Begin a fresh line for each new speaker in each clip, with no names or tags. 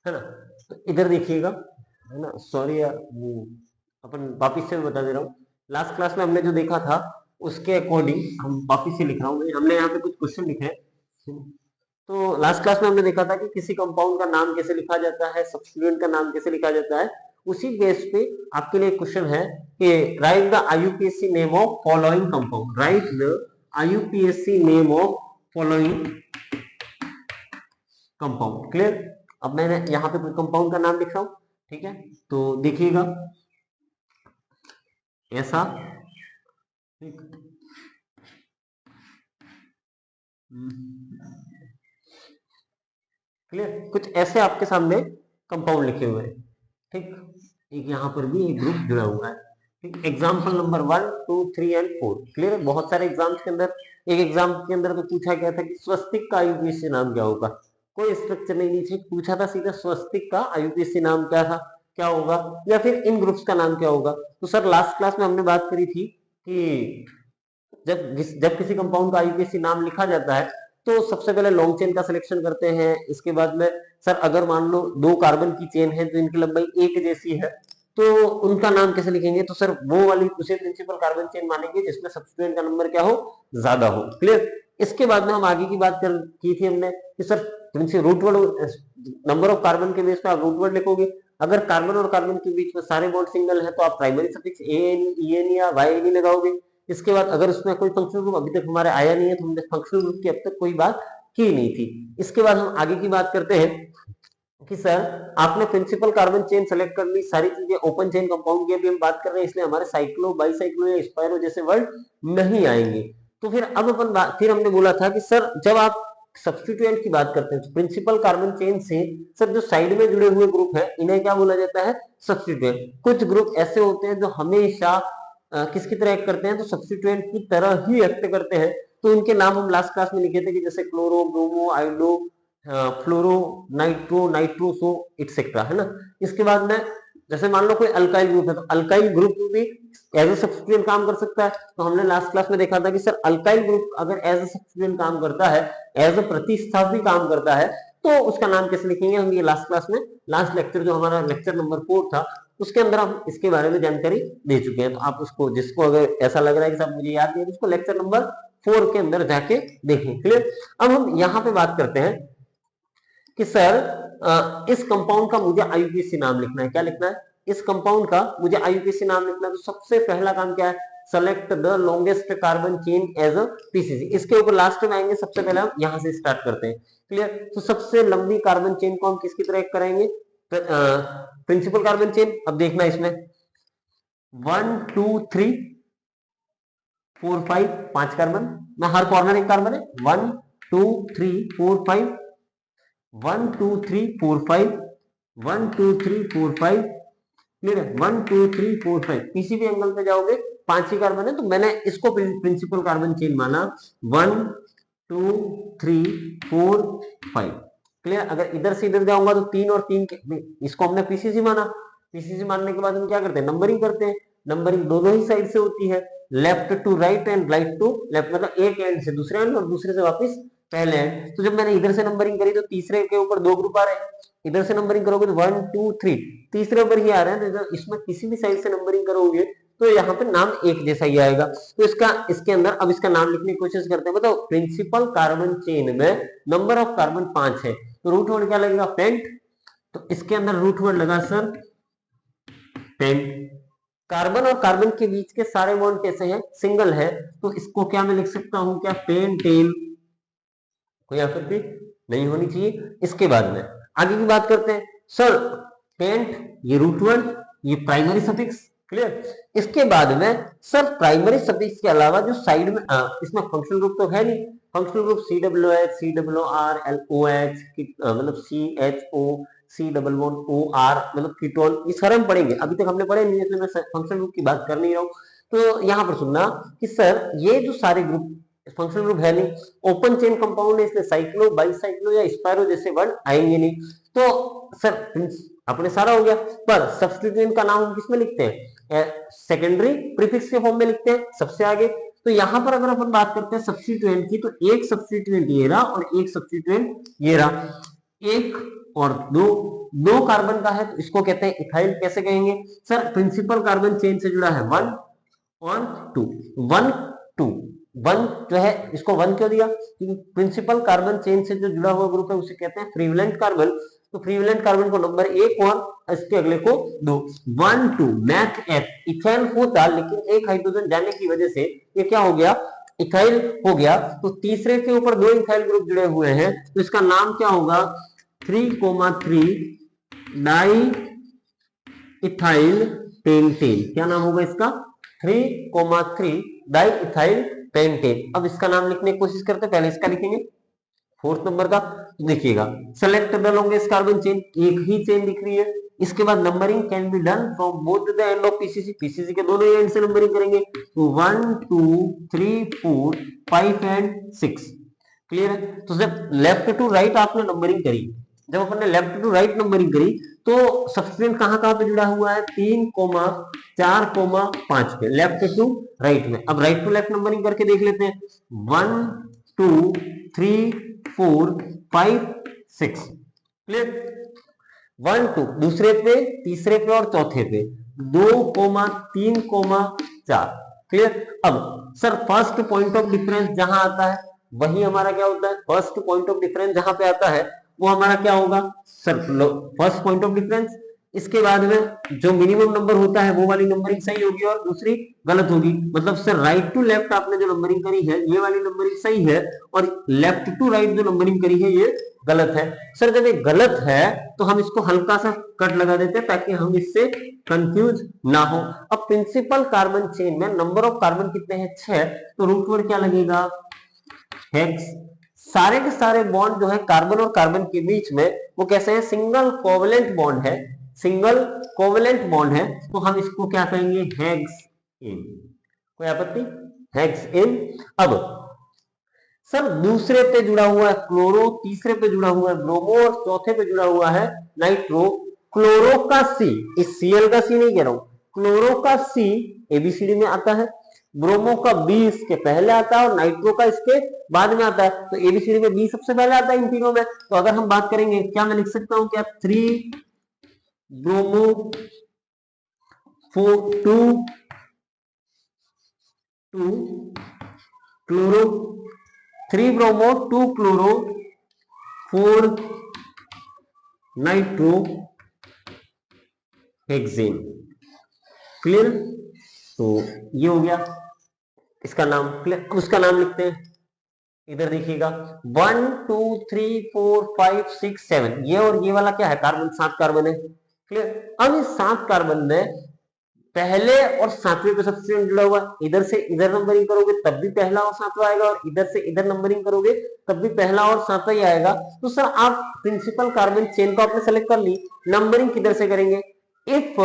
है ना। तो इधर देखिएगा, है ना, सॉरी यार, वो अपन वापिस से बता दे रहा हूँ। लास्ट क्लास में हमने जो देखा था उसके अकॉर्डिंग हम वापिस से लिख रहा हूँ, हमने यहाँ पे कुछ क्वेश्चन लिखे हैं। तो लास्ट क्लास में हमने देखा था कि किसी कंपाउंड का नाम कैसे लिखा जाता है, सब्स्टिट्यूएंट का नाम कैसे लिखा जाता है। उसी बेस पे आपके लिए क्वेश्चन है कि right the IUPAC name of following compound, right the IUPAC name of following compound. Clear. अब मैंने यहाँ पे कंपाउंड का नाम लिख रहा हूँ, ठीक है। तो देखिएगा ऐसा, ठीक, क्लियर, कुछ ऐसे आपके सामने कंपाउंड लिखे हुए हैं, ठीक। एक यहाँ पर भी एक ग्रुप जुड़ा हुआ है, ठीक। Example number 1, 2, 3 and 4। क्लियर है। बहुत सारे एग्जाम्स के अंदर, एक एग्जाम के अंदर तो पूछा गया था कि स्वस्तिक का आईयूपीएसी नाम क्या होगा। कोई स्ट्रक्चर नहीं नीचे पूछा था, सीधा स्वस्तिक का आईयूपीएसी नाम क्या था, क्या होगा, या फिर इन ग्रुप्स का नाम क्या होगा। तो सर लास्ट क्लास में हमने बात करी थी कि जब किसी कंपाउंड का आईयूपीएसी नाम लिखा जाता है तो सबसे पहले लॉन्ग चेन का सिलेक्शन करते हैं। इसके बाद में सर अगर मान लो 2 कार्बन की चेन है तो इनकी लंबाई एक जैसी है, तो उनका नाम कैसे लिखेंगे। तो सर वो वाली उसे प्रिंसिपल कार्बन चेन मानेंगे जिसमें सब्स्टिट्यूएंट का नंबर क्या हो, ज्यादा हो। क्लियर। इसके बाद में हम आगे की बात की थी हमने कि sir root word, number of carbon के बेस पे आप रूट वर्ड लिखोगे। अगर कार्बन और कार्बन के बीच में सारे बॉन्ड सिंगल है तो आप प्राइमरी सफिक्स एन, ईएन या वाईएन लगाओगे। इसके बाद अगर उसमें कोई फंक्शनल ग्रुप अभी तक हमारे आया नहीं है तो हमने फंक्शनल ग्रुप की अब तक कोई बात की नहीं थी। इसके बाद हम आगे की बात करते हैं कि सर आपने प्रिंसिपल कार्बन चेन सेलेक्ट कर ली, सारी चीजें ओपन चेन कंपाउंड की अभी हम बात कर रहे हैं, इसलिए हमारे साइक्लो, बाईसाइक्लो या स्पाइरो जैसे वर्ड नहीं आएंगे। तो फिर अब फिर हमने बोला था कि सर जब आप सब्स्टिट्यूएंट की बात करते हैं तो प्रिंसिपल कार्बन चेन से सर जो साइड में जुड़े हुए ग्रुप है इन्हें क्या बोला जाता है, सब्स्टिट्यूएंट। कुछ ग्रुप ऐसे होते हैं जो हमेशा किसकी तरह एक्ट करते हैं, तो सब्स्टिट्यूएंट की तरह ही एक्ट करते हैं। तो उनके नाम हम लास्ट क्लास में लिखे थे कि जैसे क्लोरो, ब्रोमो, आयोडो, फ्लोरो, नाइट्रो, नाइट्रोसो एक्सेट्रा, है ना। इसके बाद में जैसे मान लो कोई अल्काइल ग्रुप है तो अल्काइल ग्रुप भी एज ए सब्स्टिट्यूएंट काम कर सकता है। तो हमने लास्ट क्लास में देखा था कि सर अल्काइल ग्रुप अगर एज ए सब्स्टिट्यूएंट काम करता है, एज ए प्रतिस्थापी काम करता है, तो उसका नाम कैसे लिखेंगे हम ये लास्ट क्लास में, लास्ट लेक्चर जो हमारा लेक्चर नंबर 4 था उसके अंदर हम इसके बारे में जानकारी दे चुके हैं। तो आप उसको, जिसको अगर ऐसा लग रहा है कि साहब मुझे याद नहीं है, उसको लेक्चर नंबर 4 के अंदर जाके देखें। क्लियर। अब हम यहाँ पे बात करते हैं कि सर इस कंपाउंड का मुझे आईयूपीएसी नाम लिखना है। क्या लिखना है, इस कंपाउंड का मुझे आईयूपीएसी नाम लिखना है। तो सबसे पहला काम क्या है, select the longest carbon chain as a PCC. इसके ऊपर लास्ट में आएंगे, सबसे पहले हम यहां से स्टार्ट करते हैं। क्लियर। तो सबसे लंबी कार्बन चेन को हम किसकी तरह करेंगे, प्रिंसिपल कार्बन चेन। अब देखना इसमें 1 2 3 4 5 5 कार्बन में हर कॉर्नर एक कार्बन है। 1 2 3 4 5, 1 2 3 4 5, 1 2 3 4 5। क्लियर है। 1 2 3 4 5 किसी भी एंगल पे जाओगे 5 ही कार्बन है, तो मैंने इसको प्रिंसिपल कार्बन चेन माना 1 2 3 4 5। क्लियर। अगर इधर से इधर जाऊंगा तो 3 और 3 इसको हमने पीसीसी माना। पीसीसी मानने के बाद हम क्या करते हैं, नंबरिंग करते हैं। नंबरिंग दोनों ही साइड से होती है, left to right and right to left, मतलब एक एंड से दूसरे एंड और दूसरे से वापस पहले एंड। तो जब मैंने इधर से नंबरिंग करी तो तीसरे के ऊपर 2 ग्रुप आ रहे हैं, इधर से नंबरिंग करोगे तो 1 2 3 तीसरे ऊपर ही आ रहे हैं। तो इसमें किसी भी साइड से नंबरिंग करोगे तो यहाँ पे नाम एक जैसा ही आएगा। तो इसके अंदर अब इसका नाम लिखने की कोशिश करते हैं। बताओ प्रिंसिपल कार्बन चेन में नंबर ऑफ कार्बन 5 है, तो रूट वर्ड क्या लगेगा, पेंट। तो इसके अंदर रूट वर्ड लगा सर पेंट। कार्बन और कार्बन के बीच के सारे बॉन्ड कैसे हैं, सिंगल है, तो इसको क्या मैं लिख सकता हूं, क्या पेंटेन। कोई आपत्ति नहीं होनी चाहिए। इसके बाद में आगे की बात करते हैं। सर पेंट ये रूट वर्ड, ये प्राइमरी सफिक्स। क्लियर। इसके बाद में सर प्राइमरी सफिक्स के अलावा जो साइड में इसमें फंक्शनल ग्रुप तो है नहीं, functional group COOH, COR, LOH, मतलब CHO, C O मतलब कीटोन, ये सारे हम पढ़ेंगे, अभी तक हमने पढ़े नहीं, इसलिए मैं फंक्शनल ग्रुप की बात कर नहीं रहा हूं। तो यहां पर सुनना कि सर ये जो सारे ग्रुप फंक्शनल ग्रुप है नहीं, ओपन चेन कंपाउंड है, इसलिए साइक्लो, बाईसाइक्लो या स्पाइरो जैसे वर्ड आएंगे नहीं। तो सर अपने सारा हो गया, पर सब्स्टिट्यूएंट का नाम हम किसमें लिखते हैं, सेकेंडरी प्रीफिक्स के फॉर्म में लिखते हैं सबसे आगे। तो यहां पर अगर अपन बात करते हैं सब्स्टिट्यूएंट की, तो एक सब्स्टिट्यूएंट ये रहा और एक सब्स्टिट्यूएंट ये रहा, 1 और 2, दो कार्बन का है तो इसको कहते हैं इथाइल। कैसे कहेंगे सर, प्रिंसिपल कार्बन चेन से जुड़ा है 1 और 2, 1 2 1 जो है, इसको 1 क्यों दिया, क्योंकि प्रिंसिपल कार्बन चेन से जो जुड़ा हुआ ग्रुप है उसे कहते हैं फ्रीवेलेंट कार्बन। तो फ्रीवेलेंट कार्बन को नंबर 1 और इसके अगले को 2, 1 2 मैथ एफ इथाइल होता, लेकिन एक हाइड्रोजन जाने की वजह से ये क्या हो गया, इथाइल हो गया। तो तीसरे के ऊपर दो इथाइल ग्रुप जुड़े हुए हैं तो इसका नाम क्या होगा, 3,3 डाई इथाइल पेंटेन। क्या नाम होगा इसका, 3,3 डाई इथाइल पेंटेन। अब इसका नाम लिखने की कोशिश करते हैं, पहले इसका लिखेंगे 4th नंबर का। देखिएगा select the longest carbon chain, एक ही चेन दिख रही है। इसके बाद numbering can be done from both the end of PCC, PCC के दोनों एंड से नंबरिंग करेंगे। तो 1 2 3 4 5 एंड 6 क्लियर है। तो जब लेफ्ट टू राइट आपने नंबरिंग करी, जब अपन ने लेफ्ट टू राइट नंबरिंग करी तो सब्सटेंट कहां पे जुड़ा हुआ है, 3 4 5 पे, लेफ्ट टू राइट में। अब राइट टू लेफ्ट नंबरिंग करके देख लेते हैं, 1 2 3 4 5 6 क्लियर। 1 2 दूसरे पे, तीसरे पे और चौथे पे, 2 3 4 क्लियर। अब sir first point of difference जहां आता है वही हमारा क्या होता है, फर्स्ट पॉइंट ऑफ डिफरेंस जहां पे आता है वो हमारा क्या होगा sir, first point of difference. इसके बाद में जो मिनिमम नंबर होता है वो वाली नंबरिंग सही होगी और दूसरी गलत होगी। मतलब सर राइट टू लेफ्ट आपने जो नंबरिंग करी है ये वाली नंबरिंग सही है और लेफ्ट टू राइट जो नंबरिंग करी है ये गलत है। सर जब ये गलत है तो हम इसको हल्का सा कट लगा देते हैं ताकि हम इससे कंफ्यूज ना हो। अब प्रिंसिपल कार्बन चेन में नंबर ऑफ कार्बन कितने हैं, 6, तो रूट वर्ड क्या लगेगा, हेक्स। सारे के सारे बॉन्ड जो है कार्बन और कार्बन के बीच में वो कैसे है, सिंगल कोवेलेंट बॉन्ड है, सिंगल कोवेलेंट बॉन्ड है। तो हम इसको क्या कहेंगे, हेक्स इन। कोई आपत्ति, हेक्स इन। अब सर दूसरे पे जुड़ा हुआ है क्लोरो, तीसरे पे जुड़ा हुआ है ब्रोमो और चौथे पे जुड़ा हुआ है नाइट्रो। क्लोरो का सी, इस सीएल का सी नहीं कह रहा हूं, क्लोरो का सी एबीसीडी में आता है, ब्रोमो का बी इसके पहले आता है और नाइट्रो का इसके बाद में आता है। तो एबीसीडी में बी सबसे पहले आता है इन तीनों में। तो अगर हम बात करेंगे, क्या मैं लिख सकता हूं क्या, 3 bromo 4 2 chloro, 3 bromo 2 chloro 4 nitro hexane clear. तो ये हो गया इसका नाम क्लियर। उसका नाम लिखते हैं, इधर देखिएगा 1 2 3 4 5 6 7, ये और ये वाला क्या है, कार्बन, 7 कार्बन है क्लियर। अब इस 7 कार्बन में पहले और 7वें पे सब्स्टिट्यूएंट जुड़ा हुआ, इधर से इधर नंबरिंग करोगे तब भी पहला और 7वां आएगा और इधर से इधर नंबरिंग करोगे तब भी पहला और 7वां ही आएगा। तो सर आप प्रिंसिपल कार्बन चेन को आपने सेलेक्ट कर ली, नंबरिंग किधर से करेंगे, if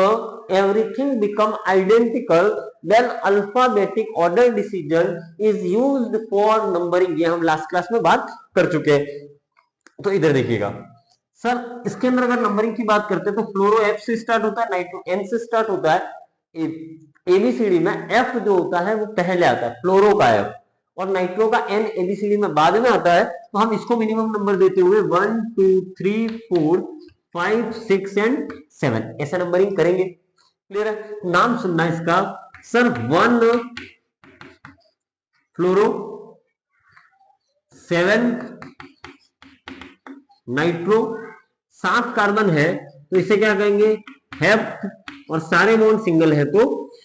everything become identical then alphabetic order decision is used for numbering. ये हम लास्ट क्लास में बात कर चुके हैं। तो इधर देखिएगा सर, इसके अंदर अगर नंबरिंग की बात करते हैं तो फ्लोरो एफ से स्टार्ट होता है, नाइट्रो एन से स्टार्ट होता है। एबीसीडी में एफ जो होता है वो पहले आता है, फ्लोरो का एफ, और नाइट्रो का एन एबीसीडी में बाद में आता है। तो हम इसको मिनिमम नंबर देते हुए 1 2 3 4 5 6 एंड 7 ऐसे नंबरिंग करेंगे क्लियर है। नाम सुनना इसका सर, 1 फ्लोरो, 7 नाइट्रो, 7 कार्बन है तो इसे क्या कहेंगे, हेप्ट, और सारे बॉन्ड सिंगल है तो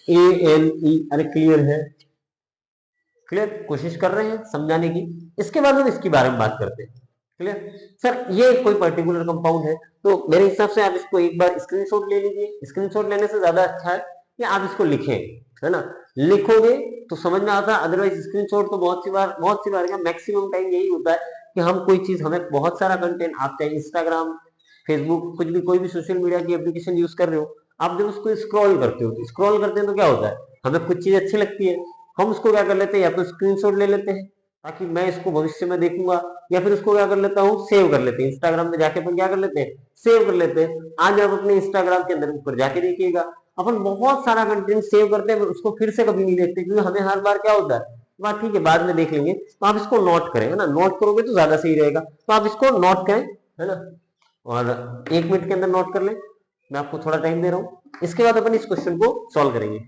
ALE। अरे क्लियर है, क्लियर, कोशिश कर रहे हैं समझाने की। इसके बाद हम इसके बारे में बात करते हैं क्लियर। सर ये कोई पर्टिकुलर कंपाउंड है तो मेरे हिसाब से आप इसको एक बार स्क्रीनशॉट ले लीजिए। स्क्रीनशॉट लेने से ज्यादा अच्छा है कि आप इसको लिखें, है ना, लिखोगे तो समझ में आता है। अदरवाइज स्क्रीनशॉट तो बहुत सी बार क्या मैक्सिमम टाइम यही होता है कि हम कोई चीज, हमें बहुत सारा कंटेंट, आप चाहे इंस्टाग्राम फेसबुक कुछ भी, कोई भी सोशल मीडिया की एप्लीकेशन यूज कर रहे हो, आप जब उसको स्क्रॉल करते हो, स्क्रॉल करते हैं तो क्या होता है, हमें कुछ चीज अच्छी लगती है, हम उसको क्या कर लेते हैं, या तो स्क्रीनशॉट ले लेते हैं ताकि मैं इसको भविष्य में देखूंगा, या फिर उसको क्या कर लेता हूँ, सेव कर लेते हैं। इंस्टाग्राम में जाके अपन क्या कर लेते हैं, सेव कर लेते हैं। आज आप अपने इंस्टाग्राम के अंदर ऊपर जाके देखिएगा, अपन बहुत सारा कंटेंट सेव करते हैं, उसको फिर से कभी नहीं देखते क्योंकि हमें हर बार क्या होता है, बात ठीक है बाद में देख लेंगे। तो आप इसको नोट करें, है ना, नोट करोगे तो ज्यादा सही रहेगा। तो आप इसको नोट करें, है ना। और 1 मिनट के अंदर नोट कर ले, मैं आपको थोड़ा टाइम दे रहा हूं। इसके बाद अपन इस क्वेश्चन को सॉल्व करेंगे।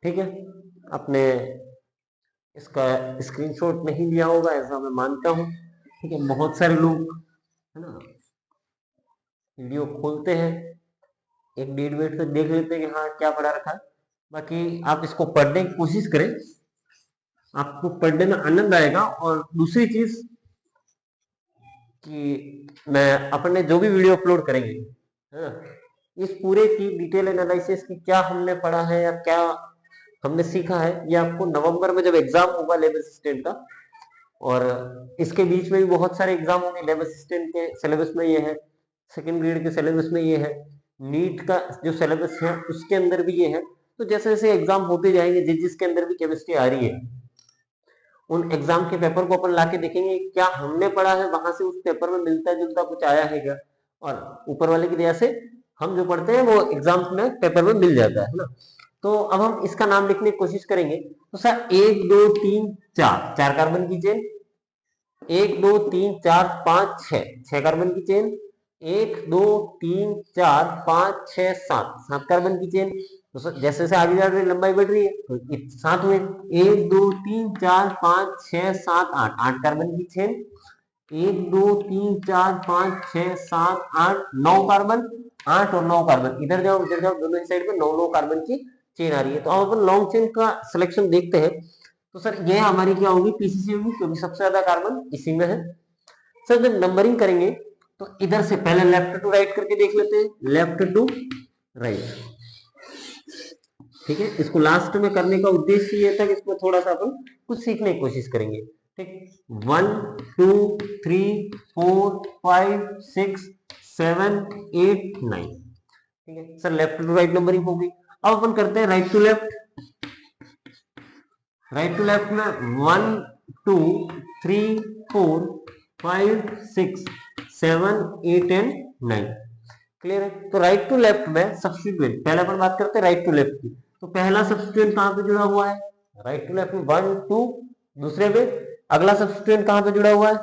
ठीक है, आपने इसका स्क्रीनशॉट नहीं लिया होगा ऐसा मैं मानता हूं। ठीक है, बहुत सारे लोग है ना वीडियो खोलते हैं, 1-1.5 मिनट तक देख लेते हैं कि हाँ क्या पढ़ा रखा है। बाकी आप इसको पढ़ने की कोशिश करें, आपको पढ़ने में आनंद आएगा। और दूसरी चीज कि मैं अपने जो भी वीडियो अपलोड करेंगे है ना, इस पूरे की डिटेल एनालिसिस की क्या हमने पढ़ा है या क्या हमने सीखा है, ये आपको नवंबर में जब एग्जाम होगा लेब असिस्टेंट का, और इसके बीच में भी बहुत सारे एग्जाम होंगे। लेब असिस्टेंट के सिलेबस में ये है, सेकंड ग्रेड के सिलेबस में ये है, नीट का जो सिलेबस है उसके अंदर भी ये है। तो जैसे जैसे एग्जाम होते जाएंगे, जिसके अंदर भी केमिस्ट्री आ रही है, उन एग्जाम के पेपर को अपन लाके देखेंगे क्या हमने पढ़ा है वहां से उस पेपर में मिलता जुलता कुछ आया है क्या, और ऊपर वाले की दया से हम जो पढ़ते हैं वो एग्जाम में पेपर में मिल जाता है ना। तो अब हम इसका नाम लिखने की कोशिश करेंगे। तो सर 1 2 3 4 4 कार्बन की चेन, 1 2 3 4 5 6 6 कार्बन की चेन, 1 2 3 4 5 6 7 7 कार्बन की चेन। तो जैसे जैसे आगे जा रही लंबाई बढ़ रही है तो 7 हुए, 1 2 3 4 5 6 7 8 8 कार्बन की चेन, 1 2 3 4 5 6 7 8 9 कार्बन, 8 और 9 कार्बन, इधर जाओ दोनों ही साइड में 9 9 कार्बन की चेन आ रही है। तो अब अपन लॉन्ग चेन का सिलेक्शन देखते हैं। तो सर ये हमारी क्या होगी, पीसीसी होगी, क्योंकि सबसे ज्यादा कार्बन इसी में है। सर जब नंबरिंग करेंगे तो इधर से पहले लेफ्ट टू राइट करके देख लेते हैं, लेफ्ट टू राइट। ठीक है, इसको लास्ट में करने का उद्देश्य ये था कि इसमें थोड़ा सा अपन कुछ सीखने की कोशिश करेंगे। ठीक, 1 2 3 4 5 6 7 8 9। ठीक है sir, left to right numbering होगी। अब अपन करते हैं right to left. Right to left में 1 2 3 4 5 6 7 8 एंड 9। क्लियर है? तो राइट टू लेफ्ट में सब्स्टिट्यूएंट, पहले अपन बात करते हैं राइट टू लेफ्ट की। तो पहला सब्स्टिट्यूएंट कहां पे जुड़ा हुआ है, राइट टू लेफ्ट में 1 2, दूसरे पे अगला सब्स्टिट्यूएंट कहां पे जुड़ा हुआ है,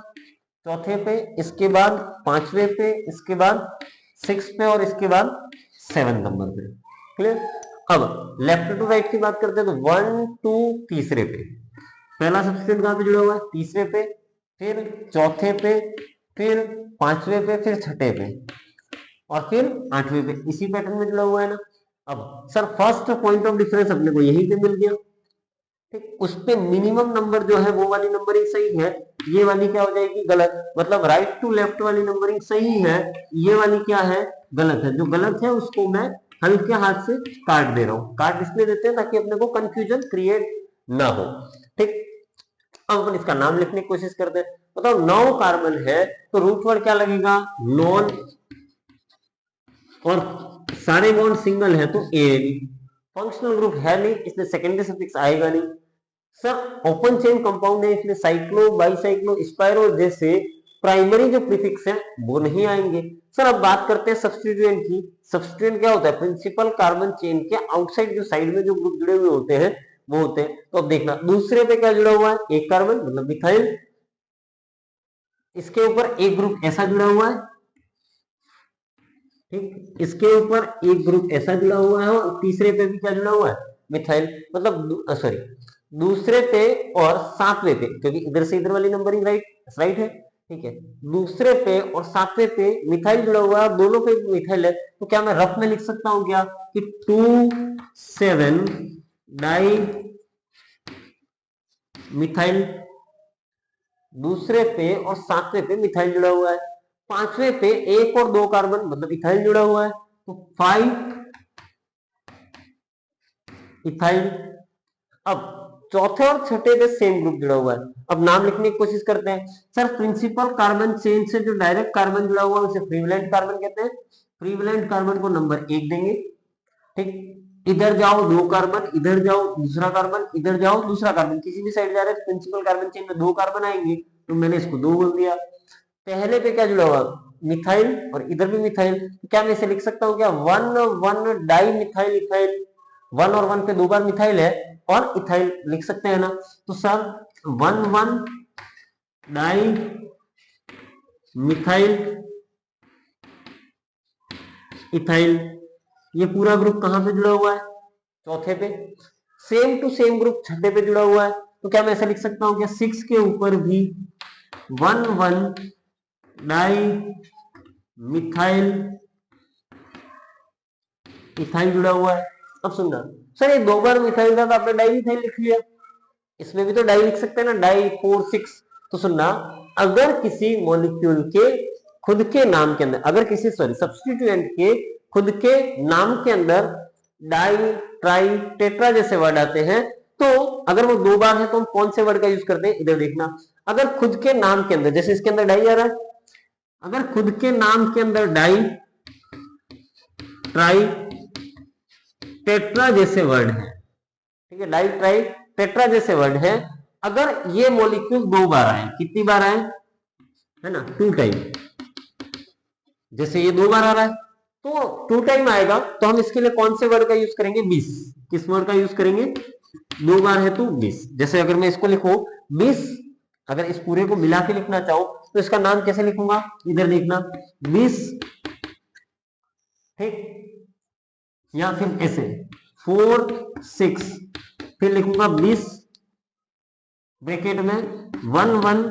चौथे पे, इसके बाद पांचवे पे, इसके बाद 6 पे और इसके बाद 7 नंबर पे। क्लियर? अब लेफ्ट टू राइट की बात करते हैं तो 1 2 तीसरे पे, पहला सब्स्टिट्यूएंट कहां पे जुड़ा हुआ है, तीसरे पे, फिर चौथे पे, फिर पांचवे पे, फिर छठे पे और फिर 8वें पे। इसी पैटर्न में जुड़ा हुआ है ना। अब sir first point of difference अपने को यहीं पे मिल गया। ठीक, उस पे मिनिमम नंबर जो है वो वाली नंबरिंग सही है, ये वाली क्या हो जाएगी गलत। मतलब राइट टू लेफ्ट वाली नंबरिंग सही है, ये वाली क्या है गलत है। जो गलत है उसको मैं हल्के हाथ से काट दे रहा हूं। काट इसलिए देते हैं ताकि अपने को कंफ्यूजन क्रिएट ना हो। ठीक, अब अपन इसका नाम लिखने की कोशिश करते हैं। बताओ 9 कार्बन है तो रूट वर्ड क्या लगेगा, नॉन, और सारे बॉन्ड सिंगल है तो ए। फंक्शनल ग्रुप है नहीं इसलिए सेकेंडरी सफिक्स आएगा नहीं। सर ओपन चेन कंपाउंड है इसलिए साइक्लो बाईसाइक्लो स्पाइरो जैसे प्राइमरी जो प्रीफिक्स है वो नहीं आएंगे। सर अब बात करते हैं सब्स्टिट्यूएंट की। सब्स्टिट्यूएंट क्या होता है, प्रिंसिपल कार्बन चेन के आउटसाइड जो साइड में जो ग्रुप जुड़े हुए होते हैं वो होते हैं। तो अब देखना दूसरे पे क्या जुड़ा हुआ है, एक कार्बन मतलब मिथाइल, इसके ऊपर एक ग्रुप ऐसा जुड़ा हुआ है, ठीक, इसके ऊपर एक ग्रुप ऐसा जुड़ा हुआ है और तीसरे पे भी क्या जुड़ा हुआ है, मिथाइल, मतलब सॉरी दूसरे पे और सातवें पे, क्योंकि इधर से इधर वाली नंबरिंग राइट है, ठीक है, दूसरे पे और सातवें पे मिथाइल जुड़ा हुआ है, दोनों पे मिथाइल है, तो क्या मैं रफ में लिख सकता हूं क्या कि 2,7 डाई मिथाइल, दूसरे पे और सातवें पे मिथाइल जुड़ा हुआ है, पांचवें पे एक और दो कार्बन मतलब इथाइल जुड़ा हुआ है, तो 5 इथाइल। अब चौथे और छठे पे सेम ग्रुप जुड़ा हुआ है। अब नाम लिखने की कोशिश करते हैं। सर प्रिंसिपल कार्बन चेन से जो डायरेक्ट कार्बन जुड़ा हुआ है उसे प्रीवेलेंट कार्बन कहते हैं। प्रीवेलेंट कार्बन को नंबर 1 देंगे, ठीक, इधर जाओ दो कार्बन, इधर जाओ दूसरा कार्बन, इधर जाओ दूसरा कार्बन, किसी भी साइड जा रहे हैं प्रिंसिपल कार्बन चेन में दो कार्बन आएंगे, तो मैंने इसको 2 बोल दिया। पहले पे क्या जुड़ा हुआ, मिथाइल, और इधर भी मिथाइल, तो क्या मैं इसे लिख सकता हूँ क्या 1,1 डाई मिथाइल इथाइल, 1 और 1 पे 2 बार मिथाइल है और इथाइल लिख सकते हैं ना, तो सर 1,1 डाई मिथाइल इथाइल, ये पूरा ग्रुप कहां पे जुड़ा हुआ है, चौथे पे। सेम टू सेम ग्रुप छठे पे जुड़ा हुआ है, तो क्या मैं ऐसा लिख सकता हूं क्या 6 के ऊपर भी 1,1 डाई मिथाइल इथाइल जुड़ा हुआ है। अब सुनना सर, ये 2 बार मिथाइल था तो आपने डाई मिथाइल लिख लिया, इसमें भी तो डाई लिख सकते हैं ना, डाई 4,6। तो सुनना, अगर किसी मॉलिक्यूल के खुद के नाम के अंदर, अगर किसी सब्स्टिट्यूएंट के खुद के नाम के अंदर डाई ट्राई टेट्रा जैसे वर्ड आते हैं, तो अगर वो 2 बार है तो हम कौन से वर्ड का यूज करते हैं, इधर देखना। अगर खुद के नाम के अंदर, जैसे इसके अंदर डाई आ रहा है, अगर खुद के नाम के अंदर डाई ट्राई टेट्रा जैसे वर्ड है, ठीक है, डाई ट्राई टेट्रा जैसे वर्ड है, अगर ये मॉलिक्यूल 2 बार आए, कितनी बार आए, है ना, 2 टाइम, जैसे ये 2 बार आ रहा है तो 2 टाइम आएगा, तो हम इसके लिए कौन से वर्ड का यूज करेंगे, 20। किस वर्ड का यूज करेंगे, 2 बार है तो 20। जैसे अगर मैं इसको लिखूं 20, अगर इस पूरे को मिला के लिखना चाहूं तो इसका नाम कैसे लिखूंगा, इधर देखना 20, ठीक, या फिर ऐसे 4 6, फिर लिखूंगा 20 ब्रैकेट में 1,1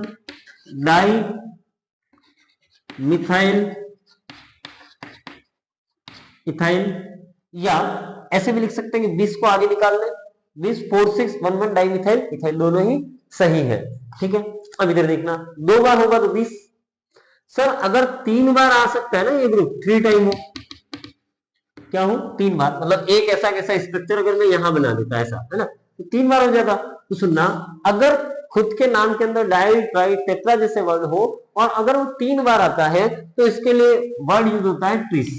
डाई मिथाइल इथाइल, या ऐसे भी लिख सकते हैं कि 20 को आगे निकाल लें, 20 4 6 1,1 डाई मिथाइल इथाइल, दोनों ही सही है, ठीक है। अब इधर देखना 2 बार होगा तो 20। सर अगर 3 बार आ सकता है ना ये ग्रुप, 3 टाइम हो, क्या हो 3 बार, मतलब एक ऐसा कैसा स्ट्रक्चर अगर मैं यहां बना देता ऐसा, है ना, तो 3 बार हो जाता। तो सुनना, अगर खुद के नाम के अंदर डाई ट्राई टेट्रा जैसे वर्ड हो और अगर वो 3 बार आता है तो इसके लिए वर्ड यूज होता है ट्रिस।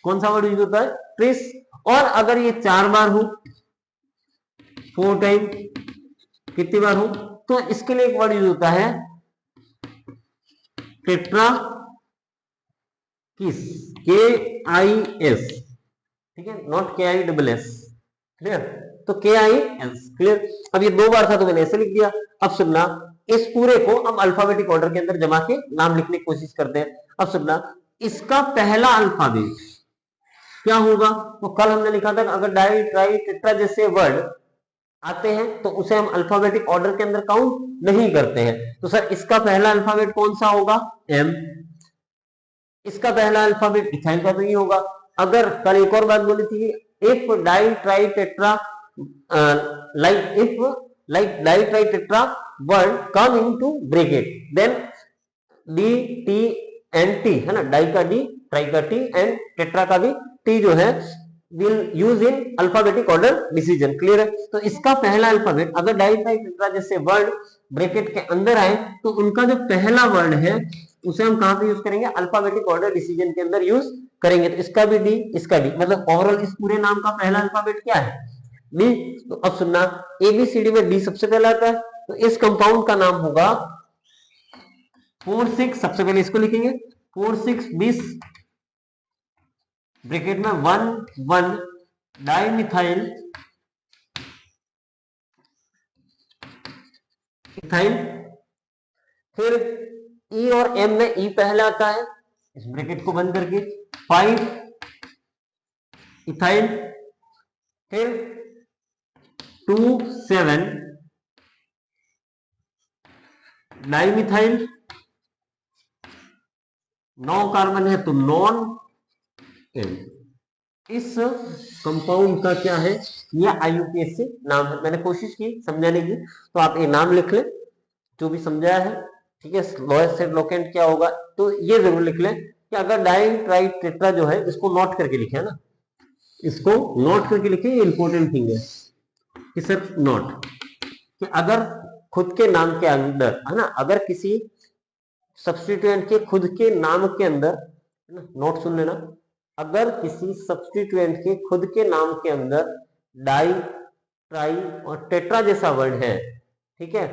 कौन सा वर्ड यूज होता है, ट्रिस। और अगर ये 4 बार हो, 4 टाइम, कितनी बार हो, तो इसके लिए एक वर्ड यूज होता है टेट्रा किस, KIS, ठीक है, नॉट KISS, क्लियर, तो KIS, क्लियर। अब ये 2 बार था तो मैंने ऐसे लिख दिया। अब सुनना, इस पूरे को हम अल्फाबेटिक ऑर्डर के अंदर जमा के नाम लिखने की कोशिश करते हैं। अब सुनना, इसका पहला अल्फाबेट क्या होगा, तो कल हमने लिखा था अगर डाई ट्राई टेट्रा जैसे वर्ड आते हैं तो उसे हम अल्फाबेटिक ऑर्डर के अंदर काउंट नहीं करते हैं। तो सर इसका पहला अल्फाबेट कौन सा होगा, M। इसका पहला अल्फाबेट इथाइल का तो ये होगा। अगर कल एक और बात बोली थी, if di tri tetra like di tri tetra word come into bracket, then D T and T, है ना, डाई का D, ट्राई का T एंड टेट्रा का भी T जो है, will use in alphabetic order decision, clear है। तो इसका पहला अल्फाबेट अगर डाई ट्राई टेट्रा जैसे वर्ड ब्रैकेट के अंदर आए तो उनका जो पहला वर्ड है उसे हम कहां पे यूज करेंगे, अल्फाबेटिक ऑर्डर डिसीजन के अंदर यूज करेंगे। तो इसका भी D, इसका D, मतलब ओवरऑल इस पूरे नाम का पहला अल्फाबेट क्या है, D। तो अब सुनना, ABCD में D सबसे पहला आता है, तो इस कंपाउंड का नाम होगा 4 6, सबसे पहले इसको लिखेंगे 4 6 20 ब्रैकेट में 1,1 डाई मिथाइल इथाइल। फिर ई और एम में ई पहले आता है, इस ब्रैकेट को बंद करके 5 इथाइल। फिर 2 7 डाइमिथाइल। 9 कार्बन है तो नॉन एम। इस कंपाउंड का क्या है, यह IUPAC नाम है। मैंने कोशिश की समझाने की, तो आप ये नाम लिख लें जो भी समझाया है, ठीक है। लोएस्ट सेट लोकेंट क्या होगा, तो ये जरूर लिख लें कि अगर डाई ट्राई टेट्रा जो है इसको नोट करके लिखे, है ना, इसको नोट करके लिखे, ये इंपॉर्टेंट थिंग है कि सर नोट, कि अगर खुद के नाम के अंदर, है ना, अगर किसी सब्स्टिट्यूएंट के खुद के नाम के अंदर, नोट सुन लेना, अगर किसी सब्स्टिट्यूएंट के खुद के नाम के अंदर डाई ट्राई और टेट्रा जैसा वर्ड है, ठीक है,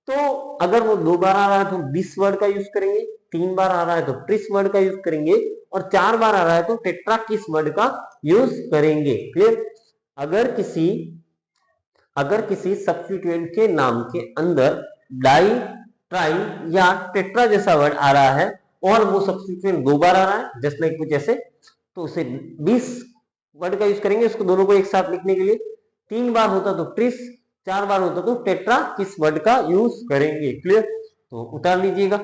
तो अगर वो 2 बार आ रहा है तो दिस वर्ड का यूज करेंगे, 3 बार आ रहा है तो ट्रिस वर्ड का यूज करेंगे, और 4 बार आ रहा है तो टेट्रा किस वर्ड का यूज करेंगे। क्लियर। अगर किसी सब्स्टिट्यूएंट के नाम के अंदर डाई ट्राई या टेट्रा जैसा वर्ड आ रहा है और वो सब्स्टिट्यूएंट 2 बार आ रहा है, जस्ट लाइक कुछ ऐसे, तो उसे 20 वर्ड का यूज करेंगे उसको दोनों को एक साथ लिखने के लिए। 3 बार होता तो ट्रिस, 4 बार होता तो टेट्रा किस वर्ड का यूज करेंगे। क्लियर, तो उतार लीजिएगा।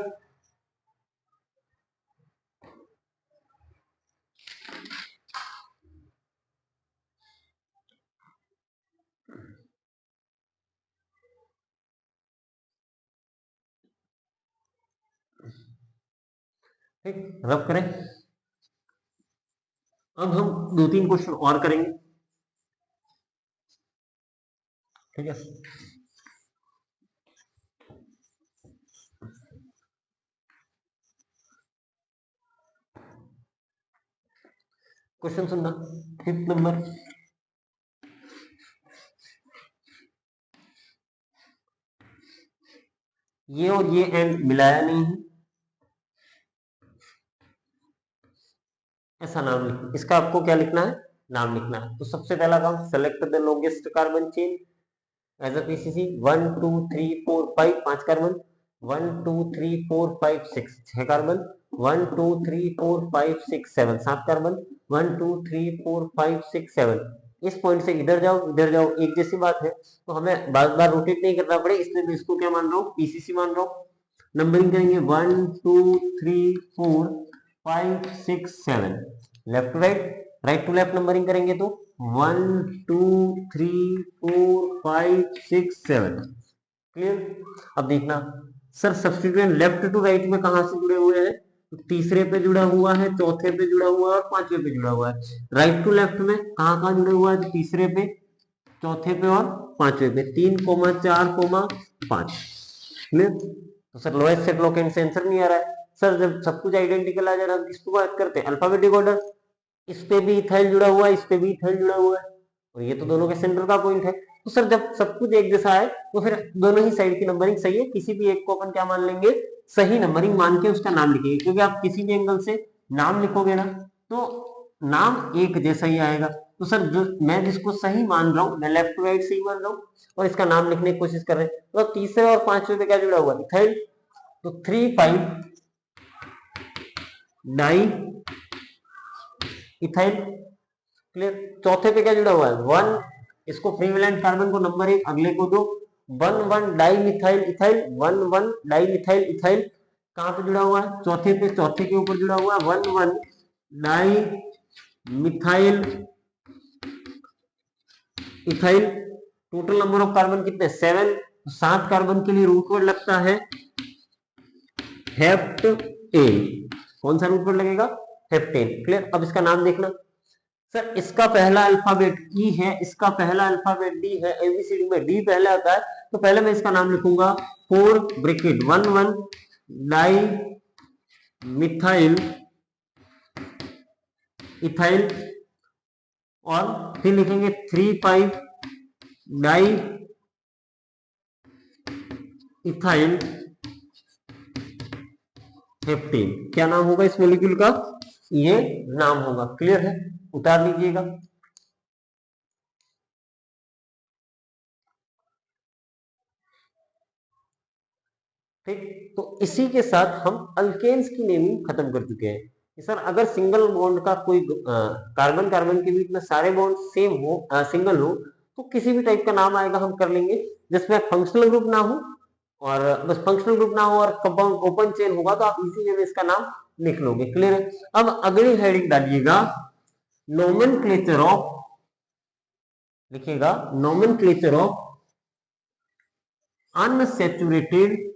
ठीक, रब करें। अब हम 2-3 क्वेश्चन और करेंगे, ठीक है। क्वेश्चन सुनना, 5th नंबर। ये और ये एंड मिलाया नहीं है, ऐसा नाम लिखना। इसका आपको क्या लिखना है, नाम लिखना है। तो सबसे पहला काम, select the longest carbon chain as a PCC. 1 2 3 4 5 5 carbon, 1 2 3 4 5 6 6 carbon, 1 2 3 4 5 6 7 7 carbon, 1 2 3 4 5 6 7। इस पॉइंट से इधर जाओ इधर जाओ, एक जैसी बात है, तो हमें बार बार रोटेट नहीं करना पड़े, इसलिए मैं इसको क्या मान रहा हूँ, पीसीसी मान रहा हूँ। नंबरिंग करेंगे 1 2 3 4 5 6 7, left to right, right to left numbering करेंगे तो 1 2 3 4 5 6 7। क्लियर। अब देखना sir, substituent left to right में कहां से जुड़े हुए हैं, तो तीसरे पे जुड़ा हुआ है, चौथे पे जुड़ा हुआ है और पांचवे पे जुड़ा हुआ है। राइट टू लेफ्ट में कहां कहां जुड़े हुआ है, तो तीसरे पे, चौथे पे और पांचवे पे, 3,4,5। क्लियर। तो सर लोएस्ट सेट लोकेंट से आंसर नहीं आ रहा है। सर जब सब कुछ आइडेंटिकल आ जा रहा है, किसको बात करते हैं, अल्फाबेटिक ऑर्डर। इस पे भी इथाइल जुड़ा हुआ है, इस पे भी इथाइल जुड़ा हुआ है, और ये तो दोनों के सेंटर का पॉइंट है। तो सर जब सब कुछ एक जैसा है तो फिर दोनों ही साइड की नंबरिंग सही है, किसी भी एक को अपन क्या मान लेंगे, सही नंबरिंग मान के उसका नाम लिखेंगे, क्योंकि आप किसी भी एंगल से नाम लिखोगे ना तो नाम एक जैसा ही आएगा। तो सर जो मैं जिसको सही मान रहा हूँ, मैं लेफ्ट टू राइट सही मान रहा हूँ और इसका नाम लिखने की कोशिश कर रहे हैं, तो तीसरे और पांचवे पे क्या जुड़ा हुआ है, इथाइल। तो 3 5 डाई इथाइल। क्लियर। चौथे पे क्या जुड़ा हुआ है, 1, इसको फ्री वैलेंट कार्बन को नंबर 1, अगले को 2, 1 1 di methyl ethyl, 1 1 di methyl ethyl. कहां पे जुड़ा हुआ है, चौथे पे, चौथे के ऊपर जुड़ा हुआ है, 1 1 di methyl ethyl. Total number of carbon कितने, 7। 7 कार्बन के लिए रूट वर्ड लगता है हेप्टेन। कौन सा रूट वर्ड लगेगा, हेप्टेन। क्लियर। अब इसका नाम देखना सर, इसका पहला अल्फाबेट ई है, इसका पहला अल्फाबेट डी है, एबीसीडी में डी पहले आता है, तो पहले मैं इसका नाम लिखूंगा 4 ब्रैकेट 1 1 डाई मिथाइल इथाइल, और फिर लिखेंगे 3 5 डाई इथाइल हेप्टेन। क्या नाम होगा इस मॉलिक्यूल का, ये नाम होगा। क्लियर है, उतार लीजिएगा। ठीक। तो इसी के साथ हम अल्केन्स की नेमिंग खत्म कर चुके हैं कि सर अगर सिंगल बॉन्ड का कोई कार्बन कार्बन के बीच में सारे बॉन्ड सेम हो, सिंगल हो, तो किसी भी टाइप का नाम आएगा हम कर लेंगे, जिसमें फंक्शनल ग्रुप ना हो, और बस फंक्शनल ग्रुप ना हो और कंपाउंड ओपन चेन होगा तो आप इसी वे में इसका नाम लिख लोगे। क्लियर है। अब अगली हेडिंग डालिएगा नोमेनक्लेचर ऑफ, लिखिएगा नोमेनक्लेचर ऑफ अनसैचुरेटेड